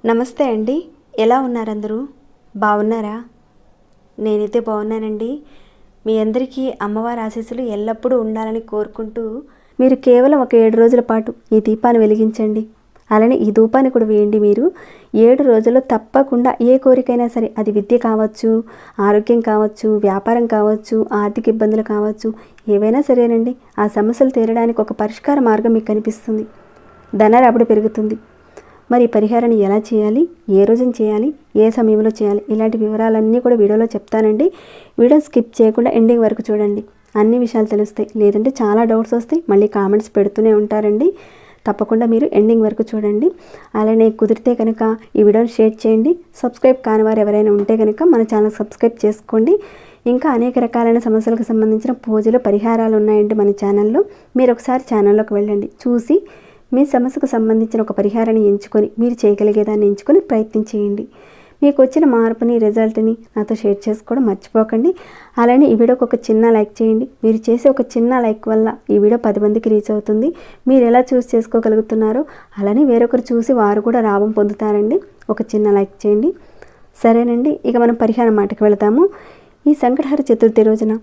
నమస్తే అండి, ఎలా ఉన్నారు అందరూ? బాగున్నారా? నేనైతే బాగున్నానండి. మీ అందరికీ అమ్మవారి ఆశీస్సులు ఎల్లప్పుడూ ఉండాలని కోరుకుంటూ, మీరు కేవలం ఒక 7 రోజుల పాటు ఈ దీపాన్ని వెలిగించండి. అలానే ఈ ధూపాన్ని కూడా వేయండి. మీరు 7 రోజుల్లో తప్పకుండా ఏ కోరికైనా సరే, అది విద్య కావచ్చు, ఆరోగ్యం కావచ్చు, వ్యాపారం కావచ్చు, ఆర్థిక ఇబ్బందులు కావచ్చు, ఏవైనా సరేనండి, ఆ సమస్యలు తీరడానికి ఒక పరిష్కార మార్గం మీకు కనిపిస్తుంది. ధనరాబడి పెరుగుతుంది. మరి ఈ పరిహారాన్ని ఎలా చేయాలి, ఏ రోజున చేయాలి, ఏ సమయంలో చేయాలి, ఇలాంటి వివరాలన్నీ కూడా వీడియోలో చెప్తానండి. వీడియో స్కిప్ చేయకుండా ఎండింగ్ వరకు చూడండి, అన్ని విషయాలు తెలుస్తాయి. లేదంటే చాలా డౌట్స్ వస్తాయి, మళ్ళీ కామెంట్స్ పెడుతూనే ఉంటారండి. తప్పకుండా మీరు ఎండింగ్ వరకు చూడండి. అలానే కుదిరితే కనుక ఈ వీడియోని షేర్ చేయండి. సబ్స్క్రైబ్ కాని వారు ఎవరైనా ఉంటే కనుక మన ఛానల్ సబ్స్క్రైబ్ చేసుకోండి. ఇంకా అనేక రకాలైన సమస్యలకు సంబంధించిన పూజలు, పరిహారాలు ఉన్నాయండి మన ఛానల్లో. మీరు ఒకసారి ఛానల్లోకి వెళ్ళండి, చూసి మీ సమస్యకు సంబంధించిన ఒక పరిహారాన్ని ఎంచుకొని, మీరు చేయగలిగేదాన్ని ఎంచుకొని ప్రయత్నం చేయండి. మీకు వచ్చిన మార్పుని, రిజల్ట్ని నాతో షేర్ చేసుకోవడం మర్చిపోకండి. అలానే ఈ వీడియోకి ఒక చిన్న లైక్ చేయండి. మీరు చేసే ఒక చిన్న లైక్ వల్ల ఈ వీడియో 10 మందికి రీచ్ అవుతుంది. మీరు ఎలా చూస్ చేసుకోగలుగుతున్నారో అలానే వేరొకరు చూసి వారు కూడా లాభం పొందుతారండి. ఒక చిన్న లైక్ చేయండి, సరేనండి. ఇక మనం పరిహారం మాటకు వెళతాము. ఈ సంకటహర చతుర్థి రోజున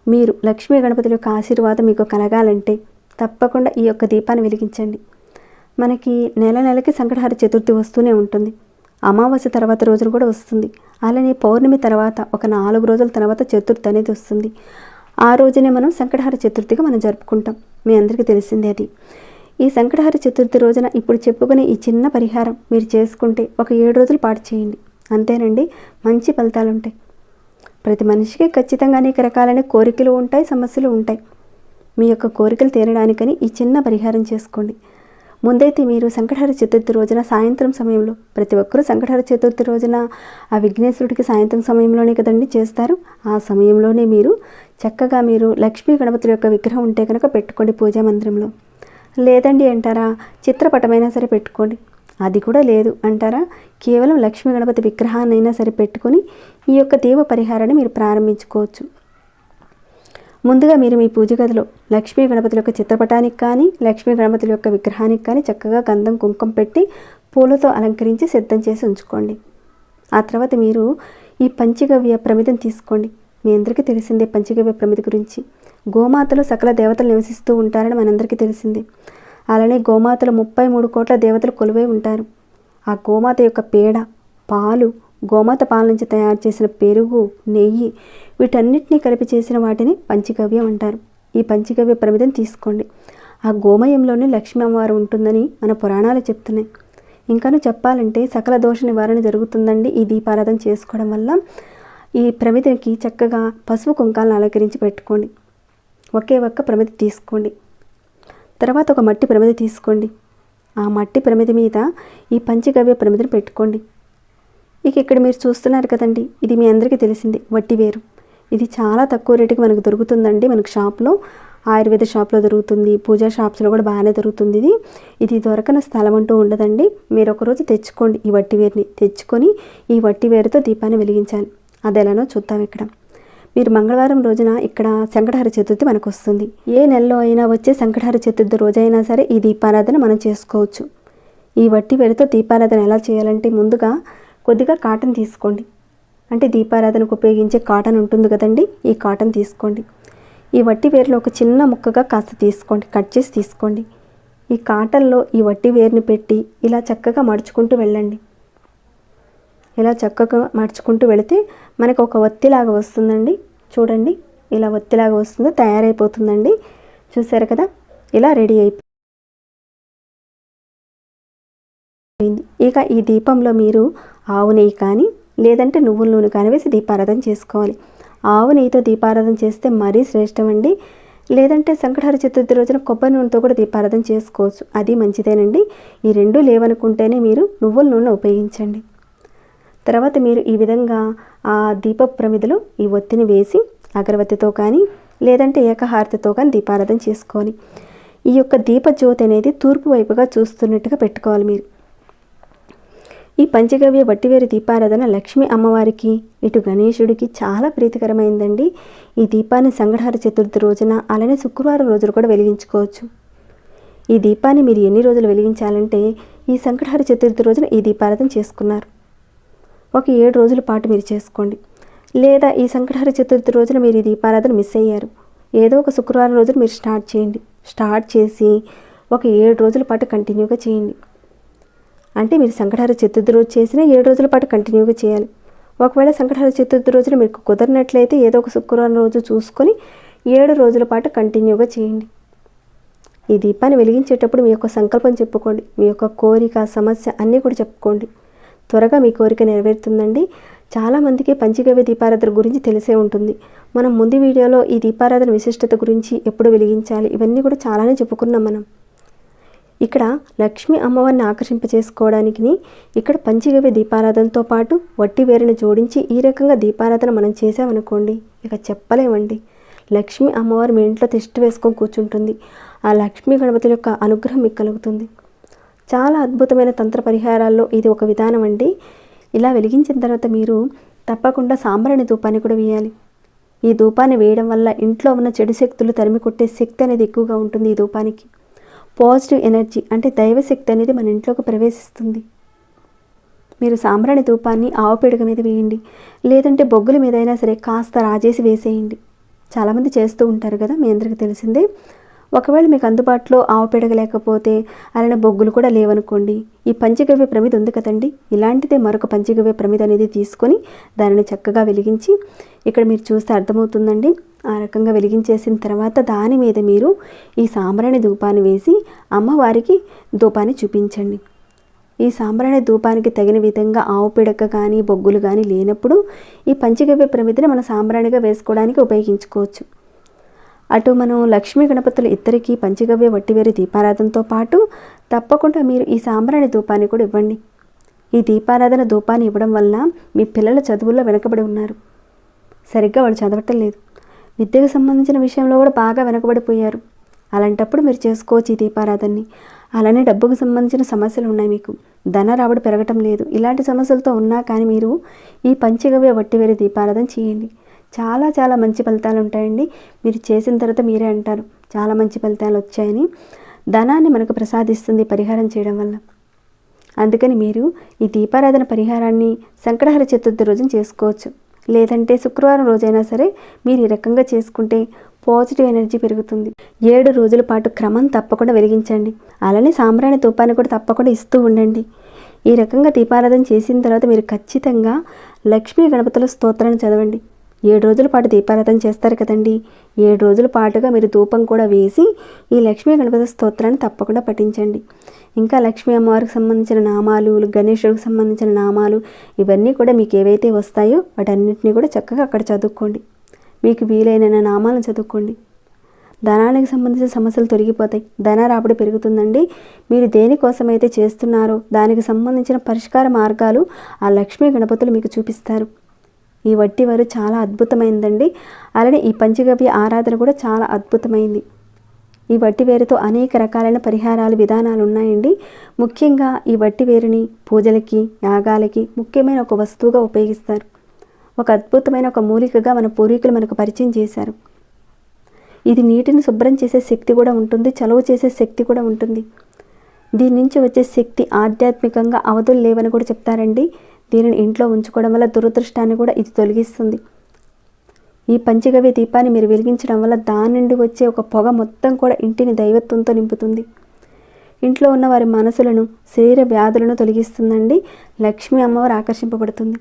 మీరు లక్ష్మీ గణపతుల యొక్క ఆశీర్వాదం మీకు కలగాలంటే తప్పకుండా ఈ యొక్క దీపాన్ని వెలిగించండి. మనకి నెలకి సంకటహర చతుర్థి వస్తూనే ఉంటుంది. అమావాస్య తర్వాత రోజున కూడా వస్తుంది. అలానే పౌర్ణమి తర్వాత ఒక 4 రోజుల తర్వాత చతుర్థి అనేది వస్తుంది. ఆ రోజునే మనం సంకటహర చతుర్థిగా మనం జరుపుకుంటాం. మీ అందరికీ తెలిసిందే అది. ఈ సంకటహర చతుర్థి రోజున ఇప్పుడు చెప్పుకునే ఈ చిన్న పరిహారం మీరు చేసుకుంటే ఒక 7 రోజుల పాటు చేయండి. అంతేనండి, మంచి ఫలితాలు ఉంటాయి. ప్రతి మనిషికి ఖచ్చితంగా అనేక రకాలైన కోరికలు ఉంటాయి, సమస్యలు ఉంటాయి. మీ యొక్క కోరికలు తీరడానికని ఈ చిన్న పరిహారం చేసుకోండి. ముందైతే మీరు సంకటహర చతుర్థి రోజున సాయంత్రం సమయంలో, ప్రతి ఒక్కరూ సంకటహర చతుర్థి రోజున ఆ విఘ్నేశ్వరుడికి సాయంత్రం సమయంలోనే కదండి చేస్తారు. ఆ సమయంలోనే మీరు చక్కగా మీరు లక్ష్మీ గణపతుల యొక్క విగ్రహం ఉంటే కనుక పెట్టుకోండి పూజా మందిరంలో. లేదండి అంటారా, చిత్రపటమైనా సరే పెట్టుకోండి. అది కూడా లేదు అంటారా, కేవలం లక్ష్మీ గణపతి విగ్రహాన్నైనా సరే పెట్టుకొని ఈ యొక్క దీప పరిహారాన్ని మీరు ప్రారంభించుకోవచ్చు. ముందుగా మీరు మీ పూజ గదిలో లక్ష్మీ గణపతుల యొక్క చిత్రపటానికి కానీ, లక్ష్మీ గణపతుల యొక్క విగ్రహానికి కానీ చక్కగా గంధం, కుంకుమ పెట్టి పూలతో అలంకరించి సిద్ధం చేసి ఉంచుకోండి. ఆ తర్వాత మీరు ఈ పంచగవ్య ప్రమిదం తీసుకోండి. మీ అందరికీ తెలిసిందే పంచగవ్య ప్రమిద గురించి. గోమాతలో సకల దేవతలు నివసిస్తూ ఉంటారని మనందరికీ తెలిసిందే. అలానే గోమాతలో 33 కోట్ల దేవతలు కొలువై ఉంటారు. ఆ గోమాత యొక్క పేడ, పాలు, గోమాత పాల నుంచి తయారు చేసిన పెరుగు, నెయ్యి, వీటన్నిటినీ కలిపి చేసిన వాటిని పంచగవ్యం అంటారు. ఈ పంచగవ్య ప్రమిదం తీసుకోండి. ఆ గోమయంలోనే లక్ష్మీ అమ్మవారు ఉంటుందని మన పురాణాలు చెప్తున్నాయి. ఇంకాను చెప్పాలంటే సకల దోష నివారణ జరుగుతుందండి ఈ దీపారాధన చేసుకోవడం వల్ల. ఈ ప్రమిదకి చక్కగా పసుపు కుంకాలను అలంకరించి పెట్టుకోండి. ఒకే ఒక్క ప్రమిద తీసుకోండి. తర్వాత ఒక మట్టి ప్రమిద తీసుకోండి. ఆ మట్టి ప్రమిద మీద ఈ పంచగవ్య ప్రమిదను పెట్టుకోండి. ఇక ఇక్కడ మీరు చూస్తున్నారు కదండి, ఇది మీ అందరికీ తెలిసింది వట్టివేరు. ఇది చాలా తక్కువ రేటుకి మనకు దొరుకుతుందండి. మనకు షాప్లో, ఆయుర్వేద షాప్లో దొరుకుతుంది, పూజా షాప్స్లో కూడా బాగానే దొరుకుతుంది. ఇది దొరకని స్థలం అంటూ ఉండదండి. మీరు ఒకరోజు తెచ్చుకోండి. ఈ వట్టివేరుని తెచ్చుకొని ఈ వట్టివేరుతో దీపాన్ని వెలిగించాలి. అది ఎలానో చూద్దాం. ఇక్కడ మీరు మంగళవారం రోజున ఇక్కడ సంకటహర చతుర్థి మనకు వస్తుంది. ఏ నెలలో అయినా వచ్చే సంకటహర చతుర్థి రోజైనా సరే ఈ దీపారాధన మనం చేసుకోవచ్చు. ఈ వట్టివేరుతో దీపారాధన ఎలా చేయాలంటే, ముందుగా కొద్దిగా కాటన్ తీసుకోండి. అంటే దీపారాధనకు ఉపయోగించే కాటన్ ఉంటుంది కదండి, ఈ కాటన్ తీసుకోండి. ఈ వట్టి వేరులో ఒక చిన్న ముక్కగా కాస్త తీసుకోండి, కట్ చేసి తీసుకోండి. ఈ కాటన్లో ఈ వట్టి వేరుని పెట్టి ఇలా చక్కగా మడుచుకుంటూ వెళ్ళండి. ఇలా చక్కగా మడుచుకుంటూ వెళితే మనకు ఒక ఒత్తిలాగా వస్తుందండి. చూడండి, ఇలా ఒత్తిలాగా వస్తుంది, తయారైపోతుందండి. చూసారు కదా, ఇలా రెడీ అయిపోయింది. ఇక ఈ దీపంలో మీరు ఆవు నెయ్యి కానీ లేదంటే నువ్వుల నూనె కానీ వేసి దీపారాధన చేసుకోవాలి. ఆవు నెయ్యితో దీపారాధన చేస్తే మరీ శ్రేష్టం అండి. లేదంటే సంకటహర చతుర్థి రోజున కొబ్బరి నూనెతో కూడా దీపారాధన చేసుకోవచ్చు, అది మంచిదేనండి. ఈ రెండు లేవనుకుంటేనే మీరు నువ్వుల నూనె ఉపయోగించండి. తర్వాత మీరు ఈ విధంగా ఆ దీప ప్రమిదలో ఈ ఒత్తిని వేసి అగరవత్తితో కానీ లేదంటే ఏకహారతితో కానీ దీపారాధన చేసుకోవాలి. ఈ యొక్క దీప జ్యోతి అనేది తూర్పు వైపుగా చూస్తున్నట్టుగా పెట్టుకోవాలి మీరు. ఈ పంచగవ్య వట్టివేరు దీపారాధన లక్ష్మీ అమ్మవారికి ఇటు గణేశుడికి చాలా ప్రీతికరమైందండి. ఈ దీపాన్ని సంకటహర చతుర్థి రోజున అలానే శుక్రవారం రోజులు కూడా వెలిగించుకోవచ్చు. ఈ దీపాన్ని మీరు ఎన్ని రోజులు వెలిగించాలంటే ఈ సంకటహర చతుర్థి రోజున ఈ దీపారాధన చేసుకున్నారు ఒక 7 రోజుల పాటు మీరు చేసుకోండి. లేదా ఈ సంకటహర చతుర్థి రోజున మీరు ఈ దీపారాధన మిస్ అయ్యారు, ఏదో ఒక శుక్రవారం రోజున మీరు స్టార్ట్ చేయండి. స్టార్ట్ చేసి ఒక 7 రోజుల పాటు కంటిన్యూగా చేయండి. అంటే మీరు సంకటహర చతుర్థి రోజు చేసినా 7 రోజుల పాటు కంటిన్యూగా చేయాలి. ఒకవేళ సంకటహర చతుర్థి రోజున మీకు కుదరినట్లయితే ఏదో ఒక శుక్రవారం రోజు చూసుకొని 7 రోజుల పాటు కంటిన్యూగా చేయండి. ఈ దీపాన్ని వెలిగించేటప్పుడు మీ యొక్క సంకల్పం చెప్పుకోండి, మీ యొక్క కోరిక సమస్య అన్నీ కూడా చెప్పుకోండి. త్వరగా మీ కోరిక నెరవేరుతుందండి. చాలామందికి పంచగవ్య దీపారాధన గురించి తెలిసే ఉంటుంది. మనం ముందు వీడియోలో ఈ దీపారాధన విశిష్టత గురించి ఎప్పుడు వెలిగించాలి ఇవన్నీ కూడా చాలానే చెప్పుకున్నాం మనం. ఇక్కడ లక్ష్మీ అమ్మవారిని ఆకర్షింపచేసుకోవడానికి ఇక్కడ పంచగవ్య దీపారాధనతో పాటు వట్టి వేరుని జోడించి ఈ రకంగా దీపారాధన మనం చేసామనుకోండి, ఇక చెప్పలేమండి. లక్ష్మీ అమ్మవారు మీ ఇంట్లో తిష్ట వేసుకొని కూర్చుంటుంది. ఆ లక్ష్మీ గణపతుల యొక్క అనుగ్రహం మీకు కలుగుతుంది. చాలా అద్భుతమైన తంత్ర పరిహారాల్లో ఇది ఒక విధానం అండి. ఇలా వెలిగించిన తర్వాత మీరు తప్పకుండా సాంబ్రాణి ధూపాన్ని కూడా వేయాలి. ఈ ధూపాన్ని వేయడం వల్ల ఇంట్లో ఉన్న చెడు శక్తులు తరిమి కొట్టే శక్తి అనేది ఎక్కువగా ఉంటుంది. ఈ ధూపానికి పాజిటివ్ ఎనర్జీ అంటే దైవశక్తి అనేది మన ఇంట్లోకి ప్రవేశిస్తుంది. మీరు సాంబ్రాణి ధూపాన్ని ఆవు పిడక మీద వేయండి, లేదంటే బొగ్గుల మీద అయినా సరే కాస్త రాజేసి వేసేయండి. చాలామంది చేస్తూ ఉంటారు కదా, మీ అందరికీ తెలిసిందే. ఒకవేళ మీకు అందుబాటులో ఆవు పిడక లేకపోతే అలానే బొగ్గులు కూడా లేవనుకోండి, ఈ పంచగవ్య ప్రమిద ఉంది కదండి, ఇలాంటిదే మరొక పంచగవ్య ప్రమిద అనేది తీసుకొని దానిని చక్కగా వెలిగించి ఇక్కడ మీరు చూస్తే అర్థమవుతుందండి. ఆ రకంగా వెలిగించేసిన తర్వాత దాని మీద మీరు ఈ సాంబ్రాణి ధూపాన్ని వేసి అమ్మవారికి ధూపాన్ని చూపించండి. ఈ సాంబ్రాణి ధూపానికి తగిన విధంగా ఆవు పిడక కానీ బొగ్గులు కానీ లేనప్పుడు ఈ పంచగవ్య ప్రమిదని మనం సాంబ్రాణిగా వేసుకోవడానికి ఉపయోగించుకోవచ్చు. అటు మనం లక్ష్మీ గణపతులు ఇద్దరికీ పంచగవ్య వట్టివేరు దీపారాధనతో పాటు తప్పకుండా మీరు ఈ సాంబ్రాణి ధూపాన్ని కూడా ఇవ్వండి. ఈ దీపారాధన ధూపాన్ని ఇవ్వడం వల్ల మీ పిల్లల చదువుల్లో వెనకబడి ఉన్నారు, సరిగ్గా వాళ్ళు చదవటం లేదు, విద్యకు సంబంధించిన విషయంలో కూడా బాగా వెనకబడిపోయారు. అలాంటప్పుడు మీరు చేసుకోవచ్చు ఈ దీపారాధనని. అలానే డబ్బుకు సంబంధించిన సమస్యలు ఉన్నాయి, మీకు ధన రాబడి పెరగటం లేదు, ఇలాంటి సమస్యలతో ఉన్నా కానీ మీరు ఈ పంచగవ్య వట్టివేరు దీపారాధన చేయండి. చాలా చాలా మంచి ఫలితాలు ఉంటాయండి. మీరు చేసిన తర్వాత మీరే అంటారు చాలా మంచి ఫలితాలు వచ్చాయని. ధనాన్ని మనకు ప్రసాదిస్తుంది పరిహారం చేయడం వల్ల. అందుకని మీరు ఈ దీపారాధన పరిహారాన్ని సంకటహర చతుర్థి రోజున చేసుకోవచ్చు, లేదంటే శుక్రవారం రోజైనా సరే మీరు ఈ రకంగా చేసుకుంటే పాజిటివ్ ఎనర్జీ పెరుగుతుంది. 7 రోజుల పాటు క్రమం తప్పకుండా వెలిగించండి. అలానే సాంబ్రాణి ధూపాన్ని కూడా తప్పకుండా ఇస్తూ ఉండండి. ఈ రకంగా దీపారాధన చేసిన తర్వాత మీరు ఖచ్చితంగా లక్ష్మీ గణపతుల స్తోత్రాన్ని చదవండి. 7 రోజుల పాటు దీపారాధన చేస్తారు కదండి, 7 రోజుల పాటుగా మీరు ధూపం కూడా వేసి ఈ లక్ష్మీ గణపతి స్తోత్రాన్ని తప్పకుండా పఠించండి. ఇంకా లక్ష్మీ అమ్మవారికి సంబంధించిన నామాలు, గణేశుడికి సంబంధించిన నామాలు ఇవన్నీ కూడా మీకు ఏవైతే వస్తాయో వాటన్నిటిని కూడా చక్కగా అక్కడ చదువుకోండి. మీకు వీలైన నామాలను చదువుకోండి. ధనానికి సంబంధించిన సమస్యలు తొలగిపోతాయి, ధన రాబడి పెరుగుతుందండి. మీరు దేనికోసమైతే చేస్తున్నారో దానికి సంబంధించిన పరిష్కార మార్గాలు ఆ లక్ష్మీ గణపతులు మీకు చూపిస్తారు. ఈ వట్టివారు చాలా అద్భుతమైందండి. అలానే ఈ పంచగవ్య ఆరాధన కూడా చాలా అద్భుతమైంది. ఈ వట్టివేరుతో అనేక రకాలైన పరిహారాలు విధానాలు ఉన్నాయండి. ముఖ్యంగా ఈ వట్టివేరుని పూజలకి యాగాలకి ముఖ్యమైన ఒక వస్తువుగా ఉపయోగిస్తారు. ఒక అద్భుతమైన ఒక మూలికగా మన పూర్వీకులు మనకు పరిచయం చేశారు. ఇది నీటిని శుభ్రం చేసే శక్తి కూడా ఉంటుంది, చలువ చేసే శక్తి కూడా ఉంటుంది. దీని నుంచి వచ్చే శక్తి ఆధ్యాత్మికంగా అవధులు లేవని కూడా చెప్తారండి. దీనిని ఇంట్లో ఉంచుకోవడం వల్ల దురదృష్టాన్ని కూడా ఇది తొలగిస్తుంది. ఈ పంచగవ్య దీపాన్ని మీరు వెలిగించడం వల్ల దాని నుండి వచ్చే ఒక పొగ మొత్తం కూడా ఇంటిని దైవత్వంతో నింపుతుంది. ఇంట్లో ఉన్న వారి మనసులను, శరీర వ్యాధులను తొలగిస్తుందండి. లక్ష్మీ అమ్మవారు ఆకర్షింపబడుతుంది.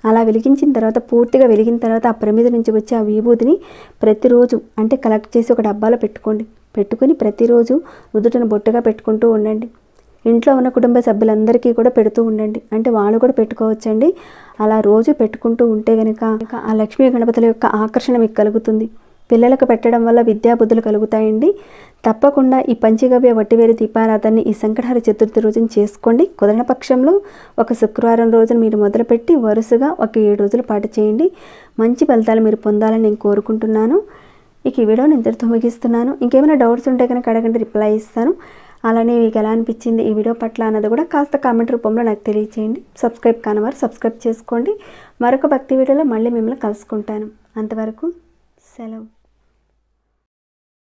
అలా వెలిగించిన తర్వాత పూర్తిగా వెలిగిన తర్వాత ఆ ప్రమిద నుంచి వచ్చే ఆ విభూతిని ప్రతిరోజు అంటే కలెక్ట్ చేసి ఒక డబ్బాలో పెట్టుకొని ప్రతిరోజు నుదుటిన బొట్టుగా పెట్టుకుంటూ ఉండండి. ఇంట్లో ఉన్న కుటుంబ సభ్యులందరికీ కూడా పెడుతూ ఉండండి, అంటే వాళ్ళు కూడా పెట్టుకోవచ్చండి. అలా రోజు పెట్టుకుంటూ ఉంటే కనుక ఆ లక్ష్మీ గణపతుల యొక్క ఆకర్షణ మీకు కలుగుతుంది. పిల్లలకు పెట్టడం వల్ల విద్యాబుద్ధులు కలుగుతాయండి. తప్పకుండా ఈ పంచగవ్య వట్టివేరు దీపారాధనని ఈ సంకటహర చతుర్థి రోజున చేసుకోండి. కుదరని పక్షంలో ఒక శుక్రవారం రోజున మీరు మొదలుపెట్టి వరుసగా ఒక 7 రోజుల పాటు చేయండి. మంచి ఫలితాలు మీరు పొందాలని నేను కోరుకుంటున్నాను. ఇక ఈ వీడియోని ఇంతటితో ముగిస్తున్నాను. ఇంకేమైనా డౌట్స్ ఉంటే కనుక అడగండి, రిప్లై ఇస్తాను. అలానే మీకు ఎలా అనిపించింది ఈ వీడియో పట్ల అన్నది కూడా కాస్త కామెంట్ రూపంలో నాకు తెలియచేయండి. సబ్స్క్రైబ్ కానివారు సబ్స్క్రైబ్ చేసుకోండి. మరొక భక్తి వీడియోలో మళ్ళీ మిమ్మల్ని కలుసుకుంటాను. అంతవరకు సెలవు.